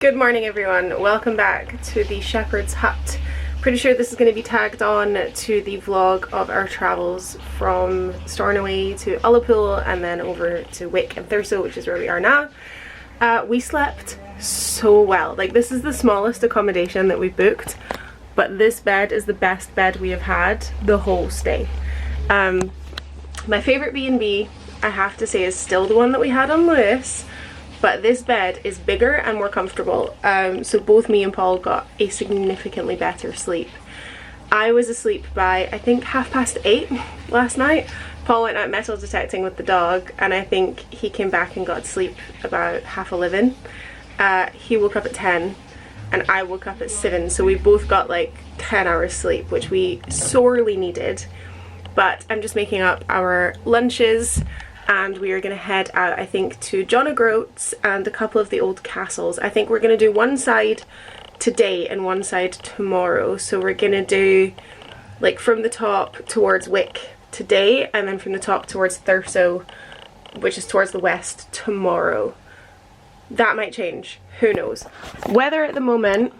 Good morning everyone, welcome back to the Shepherd's Hut. Pretty sure this is going to be tagged on to the vlog of our travels from Stornoway to Ullapool and then over to Wick and Thurso, which is where we are now. We slept so well. Like, this is the smallest accommodation that we've booked, but this bed is the best bed we have had the whole stay. My favourite B&B, I have to say, is still the one that we had on Lewis. But this bed is bigger and more comfortable, so both me and Paul got a significantly better sleep. I was asleep by, I think, 8:30 last night. Paul went out metal detecting with the dog, and I think he came back and got to sleep about 11:30. He woke up at 10, and I woke up at 7, so we both got like 10 hours sleep, which we sorely needed. But I'm just making up our lunches. And we are going to head out, I think, to Groats and a couple of the old castles. I think we're going to do one side today and one side tomorrow. So we're going to do, like, from the top towards Wick today, and then from the top towards Thurso, which is towards the west, tomorrow. That might change. Who knows? Weather at the moment,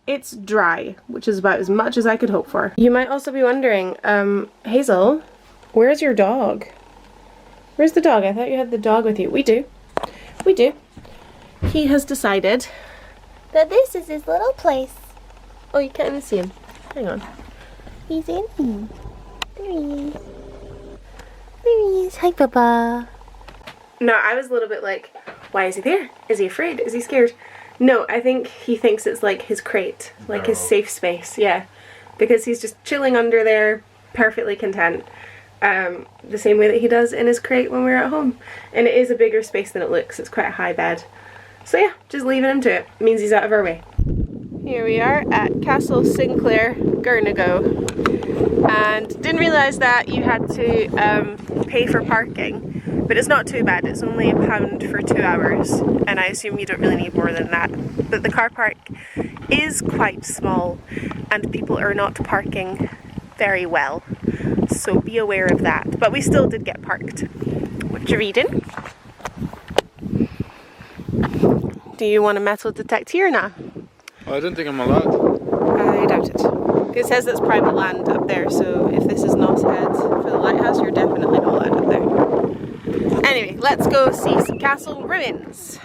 it's dry, which is about as much as I could hope for. You might also be wondering, Hazel, where's your dog? Where's the dog? I thought you had the dog with you. We do. We do. He has decided that this is his little place. Oh, you can't even see him. Hang on. He's in here. There he is. There he is. Hi, Papa. No, I was a little bit like, why is he there? Is he afraid? Is he scared? No, I think he thinks it's like his crate, like his safe space. Yeah. Because he's just chilling under there, perfectly content. The same way that he does in his crate when we're at home. And it is a bigger space than it looks. It's quite a high bed. So yeah, just leaving him to it. It means he's out of our way. Here we are at Castle Sinclair Girnigoe. And didn't realise that you had to pay for parking. But it's not too bad. It's only £1 for 2 hours. And I assume you don't really need more than that. But the car park is quite small. And people are not parking very well. So be aware of that. But we still did get parked. What you reading? Do you want to metal detect here now? I don't think I'm allowed. I doubt it. It says it's private land up there, so if this is not head for the lighthouse, you're definitely not allowed up there. Anyway, let's go see some castle ruins.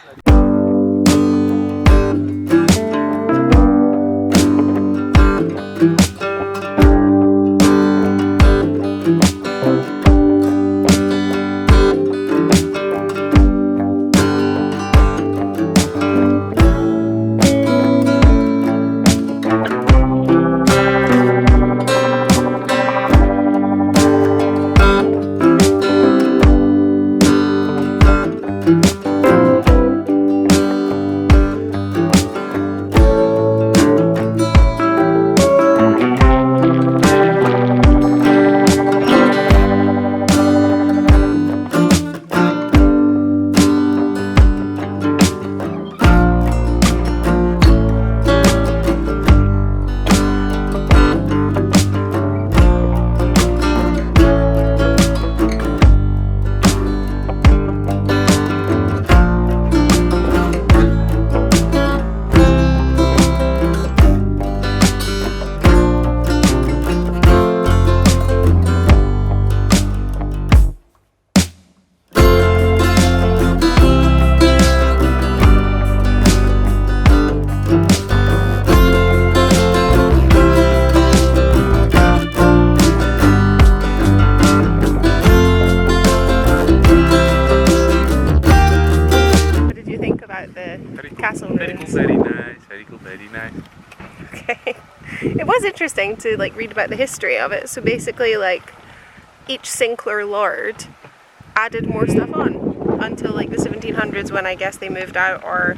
Very nice. Okay. It was interesting to like read about the history of it. So basically, like, each Sinclair lord added more stuff on until like the 1700s, when I guess they moved out, or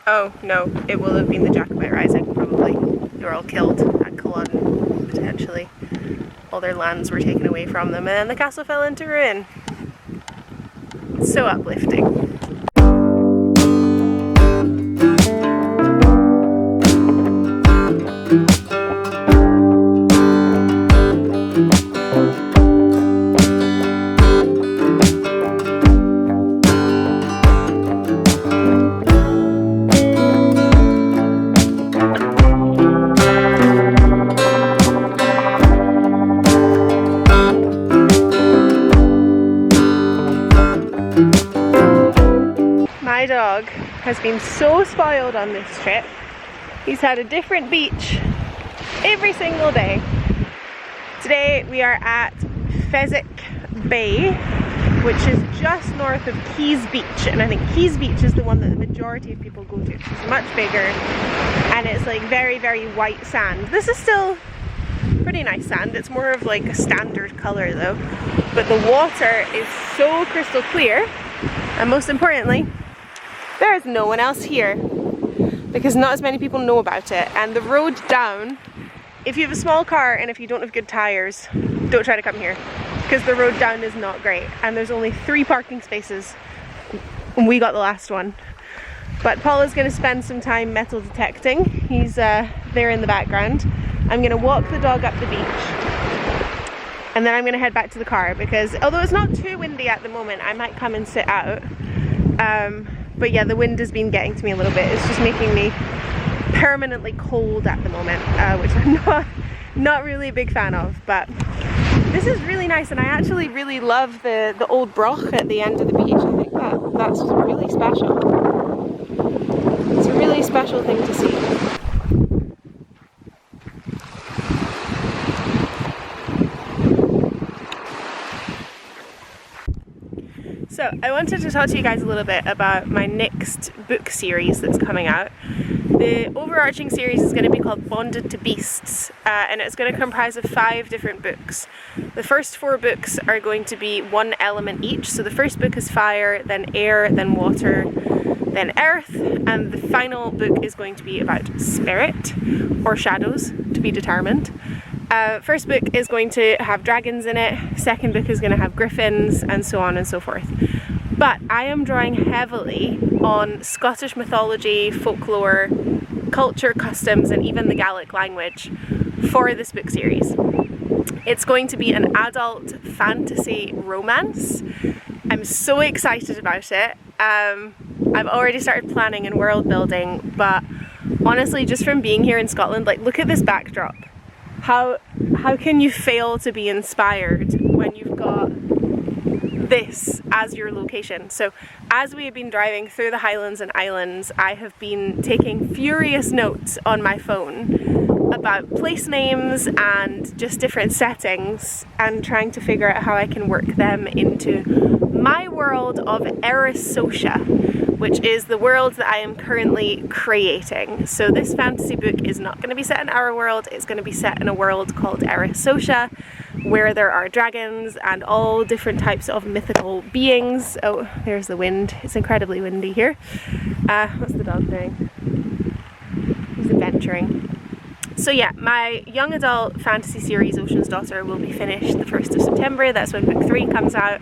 oh no, it will have been the Jacobite Rising probably. They were all killed at Culloden, potentially. All their lands were taken away from them, and then the castle fell into ruin. So uplifting. has been so spoiled on this trip. He's had a different beach every single day. Today we are at Pheasant Bay, which is just north of Keys Beach, and I think Keys Beach is the one that the majority of people go to. It's much bigger and it's like very, very white sand. This is still pretty nice sand. It's more of like a standard colour though, but the water is so crystal clear, and most importantly, there is no one else here because not as many people know about it. And the road down, if you have a small car and if you don't have good tyres, don't try to come here because the road down is not great, and there's only 3 parking spaces and we got the last one. But Paul is going to spend some time metal detecting. He's there in the background. I'm going to walk the dog up the beach and then I'm going to head back to the car because although it's not too windy at the moment, I might come and sit out. But yeah, the wind has been getting to me a little bit. It's just making me permanently cold at the moment, which I'm not really a big fan of. But this is really nice, and I actually really love the old broch at the end of the beach. I think that's really special. It's a really special thing to see. So I wanted to talk to you guys a little bit about my next book series that's coming out. The overarching series is going to be called Bonded to Beasts, and it's going to comprise of 5 different books. The first 4 books are going to be 1 element each. So the first book is fire, then air, then water, then earth, and the final book is going to be about spirit or shadows, to be determined. First book is going to have dragons in it, second book is going to have griffins, and so on and so forth. But I am drawing heavily on Scottish mythology, folklore, culture, customs, and even the Gaelic language for this book series. It's going to be an adult fantasy romance. I'm so excited about it. I've already started planning and world building, but honestly, just from being here in Scotland, like, look at this backdrop. How can you fail to be inspired when you've got this as your location? So as we have been driving through the highlands and islands, I have been taking furious notes on my phone about place names and just different settings and trying to figure out how I can work them into my world of Erissocia, which is the world that I am currently creating. So this fantasy book is not going to be set in our world, it's going to be set in a world called Erissocia, where there are dragons and all different types of mythical beings. Oh, there's the wind. It's incredibly windy here. What's the dog doing? He's adventuring. So yeah, my young adult fantasy series Ocean's Daughter will be finished the 1st of September. That's when book 3 comes out.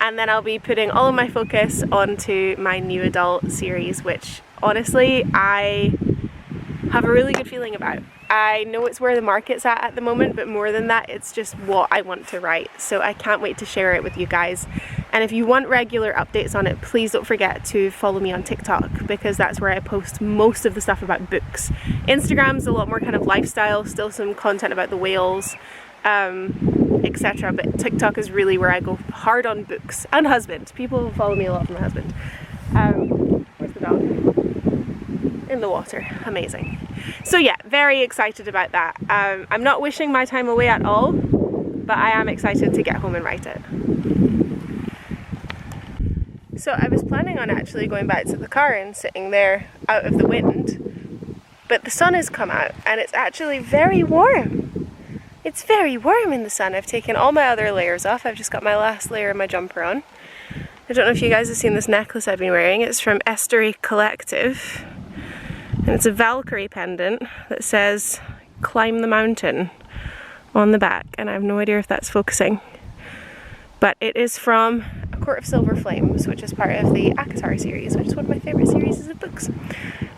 And then I'll be putting all of my focus onto my new adult series, which honestly I have a really good feeling about. I know it's where the market's at the moment, but more than that, it's just what I want to write. So I can't wait to share it with you guys. And if you want regular updates on it, please don't forget to follow me on TikTok, because that's where I post most of the stuff about books. Instagram's a lot more kind of lifestyle, still some content about the whales, etc. But TikTok is really where I go hard on books and husband. People follow me a lot from my husband. Where's the dog? In the water. Amazing. So yeah, very excited about that. I'm not wishing my time away at all, but I am excited to get home and write it. So I was planning on actually going back to the car and sitting there out of the wind, but the sun has come out and it's actually very warm. It's very warm in the sun. I've taken all my other layers off. I've just got my last layer of my jumper on. I don't know if you guys have seen this necklace I've been wearing. It's from Estuary Collective. And it's a Valkyrie pendant that says "Climb the Mountain" on the back, and I have no idea if that's focusing. But it is from A Court of Silver Flames, which is part of the ACOTAR series, which is one of my favourite series of books.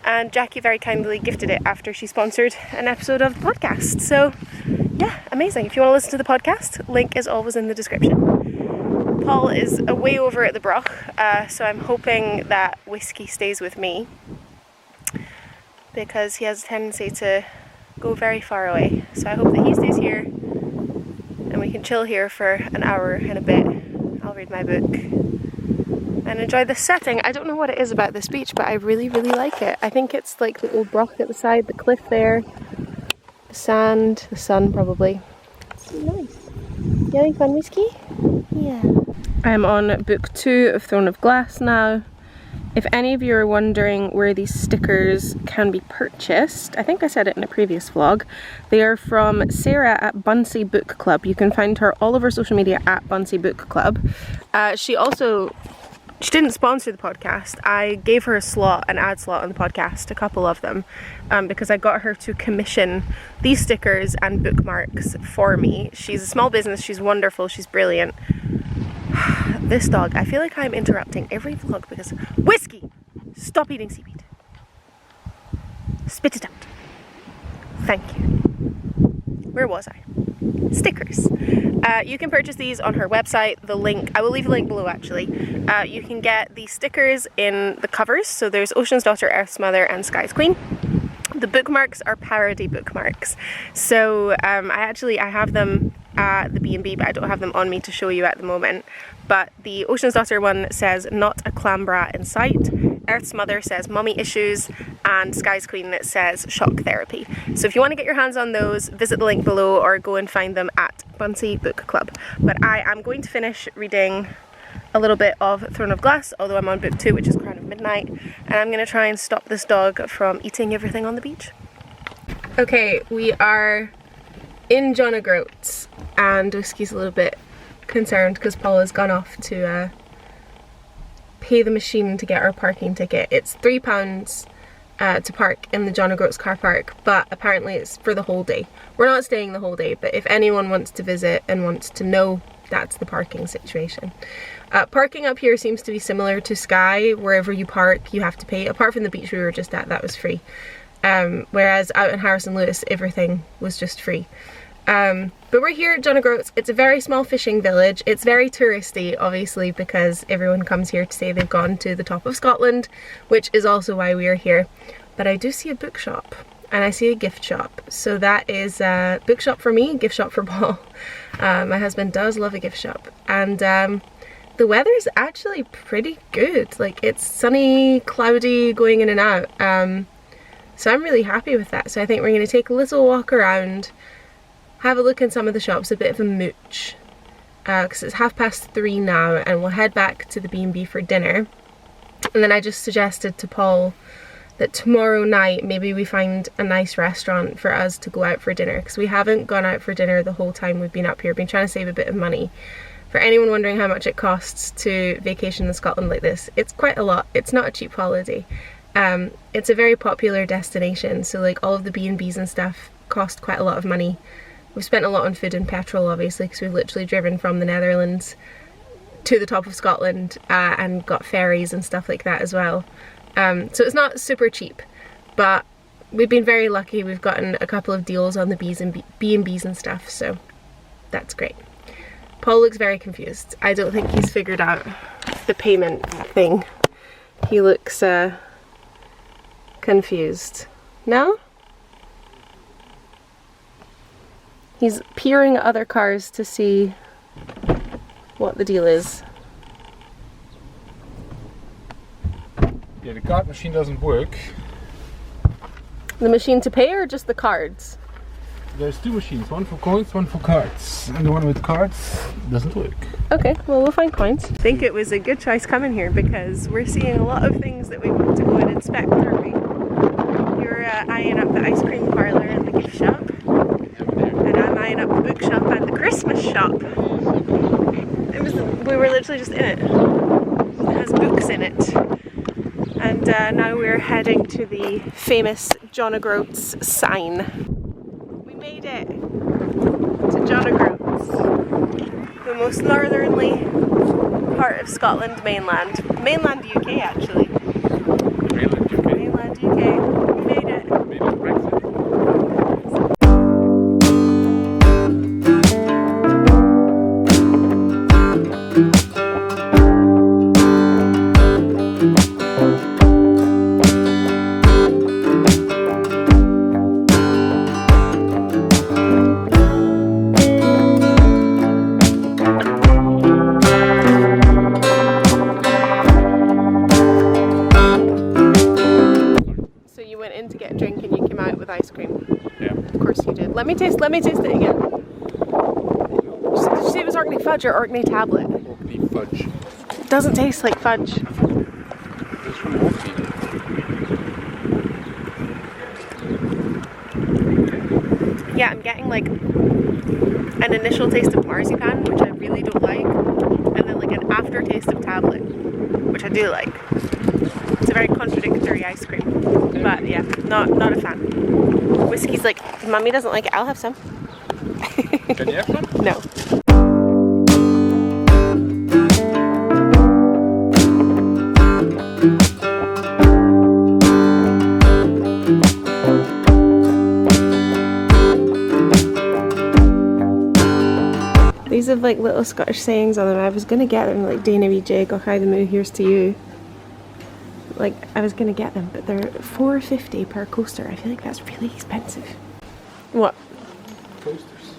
And Jackie very kindly gifted it after she sponsored an episode of the podcast. So yeah, amazing. If you want to listen to the podcast, link is always in the description. Paul is away over at the broch, so I'm hoping that whiskey stays with me, because he has a tendency to go very far away. So I hope that he stays here and we can chill here for an hour and a bit. I'll read my book and enjoy the setting. I don't know what it is about this beach, but I really, really like it. I think it's like the old rock at the side, the cliff there, the sand, the sun probably. It's so nice. You having fun, Whiskey? Yeah. I'm on book 2 of Throne of Glass now. If any of you are wondering where these stickers can be purchased, I think I said it in a previous vlog, they are from Sarah at Bunsey Book Club. You can find her all over social media at Bunsey Book Club. She didn't sponsor the podcast. I gave her an ad slot on the podcast, a couple of them, because I got her to commission these stickers and bookmarks for me. She's a small business, she's wonderful, she's brilliant. This dog, I feel like I'm interrupting every vlog because... Whiskey! Stop eating seaweed. Spit it out. Thank you. Where was I? Stickers. You can purchase these on her website. The link, I will leave a link below actually. You can get the stickers in the covers. So there's Ocean's Daughter, Earth's Mother and Sky's Queen. The bookmarks are parody bookmarks. So I have them at the B&B, but I don't have them on me to show you at the moment. But the Ocean's Daughter one says not a clam brat in sight, Earth's Mother says mummy issues, and Sky's Queen says shock therapy. So if you want to get your hands on those, visit the link below or go and find them at Bunsey Book Club. But I am going to finish reading a little bit of Throne of Glass, although I'm on book 2, which is Crown of Midnight, and I'm going to try and stop this dog from eating everything on the beach. Okay, we are in John Groats, and Whiskey's a little bit concerned because Paul has gone off to pay the machine to get our parking ticket. It's £3 to park in the John O'Groats car park, but apparently it's for the whole day. We're not staying the whole day, but if anyone wants to visit and wants to know, that's the parking situation. Parking up here seems to be similar to Skye. Wherever you park you have to pay, apart from the beach we were just at, that was free. Whereas out in Harrison Lewis everything was just free. But we're here at John O'Groats. It's a very small fishing village. It's very touristy, obviously, because everyone comes here to say they've gone to the top of Scotland, which is also why we are here. But I do see a bookshop and I see a gift shop. So that is a bookshop for me, gift shop for Paul. My husband does love a gift shop. And the weather's actually pretty good. Like, it's sunny, cloudy, going in and out. So I'm really happy with that. So I think we're going to take a little walk around, have a look in some of the shops, a bit of a mooch, because it's 3:30 now, and we'll head back to the B&B for dinner. And then I just suggested to Paul that tomorrow night maybe we find a nice restaurant for us to go out for dinner, because we haven't gone out for dinner the whole time we've been up here. Been trying to save a bit of money. For anyone wondering how much it costs to vacation in Scotland like this, it's quite a lot. It's not a cheap holiday. It's a very popular destination, so like all of the B&Bs and stuff cost quite a lot of money. We've spent a lot on food and petrol, obviously, because we've literally driven from the Netherlands to the top of Scotland and got ferries and stuff like that as well. So it's not super cheap, but we've been very lucky. We've gotten a couple of deals on the B&Bs and stuff, so that's great. Paul looks very confused. I don't think he's figured out the payment thing. He looks confused. No? He's peering at other cars to see what the deal is. Yeah, the card machine doesn't work. The machine to pay or just the cards? There's two machines, one for coins, one for cards. And the one with cards doesn't work. Okay, well we'll find coins. I think it was a good choice coming here because we're seeing a lot of things that we want to go and inspect, aren't we? You're eyeing up the ice cream parlour and the gift shop. And I'm eyeing up the bookshop and the Christmas shop. We were literally just in it. It has books in it. And now we're heading to the famous John O'Groats sign. We made it to John O'Groats, the most northerly part of Scotland, mainland. Mainland UK actually. Mainland UK. Mainland UK. We made it. Maybe Brexit. went in to get a drink and you came out with ice cream. Yeah. Of course you did. Let me taste it again. Did you say it was Orkney fudge or Orkney tablet? Orkney fudge. It doesn't taste like fudge. It's from Orkney. Yeah, I'm getting like an initial taste of marzipan, which I really don't like, and then like an aftertaste of tablet, which I do like. It's a very contradictory ice cream, but yeah, not a fan. Whiskey's like, Mummy doesn't like it, I'll have some. Can you have some? No. These have like little Scottish sayings on them. I was gonna get them, like Dana wee jig or how the moo here's to you. Like I was gonna get them, but they're $4.50 per coaster. I feel like that's really expensive. What? Coasters.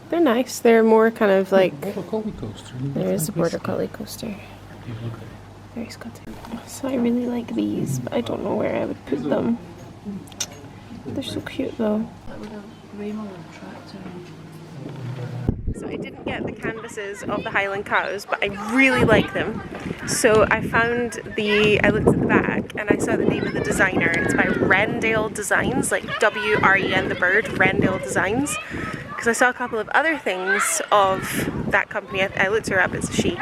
They're nice. They're more kind of like. Border collie coaster. There is a border collie coaster. Very Scottish. So I really like these, but I don't know where I would put them. They're so cute though. So I didn't get the canvases of the Highland cows, but I really like them. So I looked at the back and I saw the name of the designer. It's by Rendale Designs, like W-R-E-N the bird, Rendale Designs. Because I saw a couple of other things of that company. I looked her up, it's a she,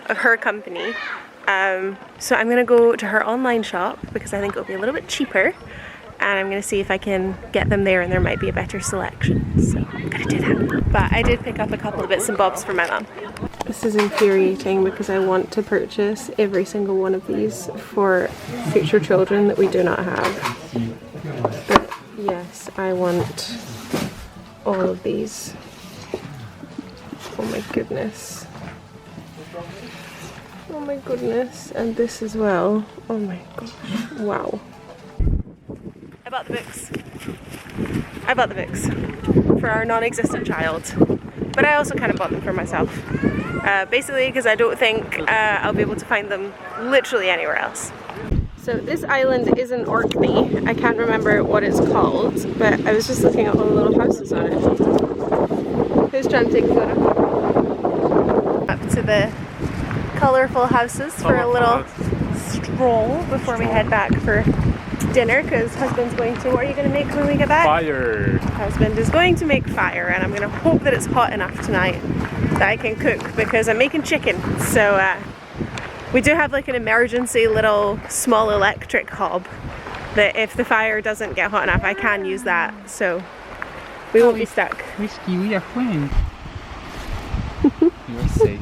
of her company. So I'm gonna go to her online shop because I think it'll be a little bit cheaper. And I'm going to see if I can get them there, and there might be a better selection. So I'm going to do that. But I did pick up a couple of bits and bobs for my mum. This is infuriating because I want to purchase every single one of these for future children that we do not have. But yes, I want all of these. Oh my goodness. Oh my goodness. And this as well. Oh my gosh. Wow. I bought the books. I bought the books for our non-existent child, but I also kind of bought them for myself. Basically because I don't think I'll be able to find them literally anywhere else. So this island is in Orkney. I can't remember what it's called, but I was just looking at all the little houses on it. Who's trying to take a photo? Up to the colourful houses for a little stroll before we head back for dinner, because husband's going to, what are you going to make when we get back? Fire! Husband is going to make fire, and I'm going to hope that it's hot enough tonight that I can cook, because I'm making chicken. So we do have like an emergency little small electric hob that if the fire doesn't get hot enough I can use that, so we won't be stuck. Whiskey, we are playing. You're safe.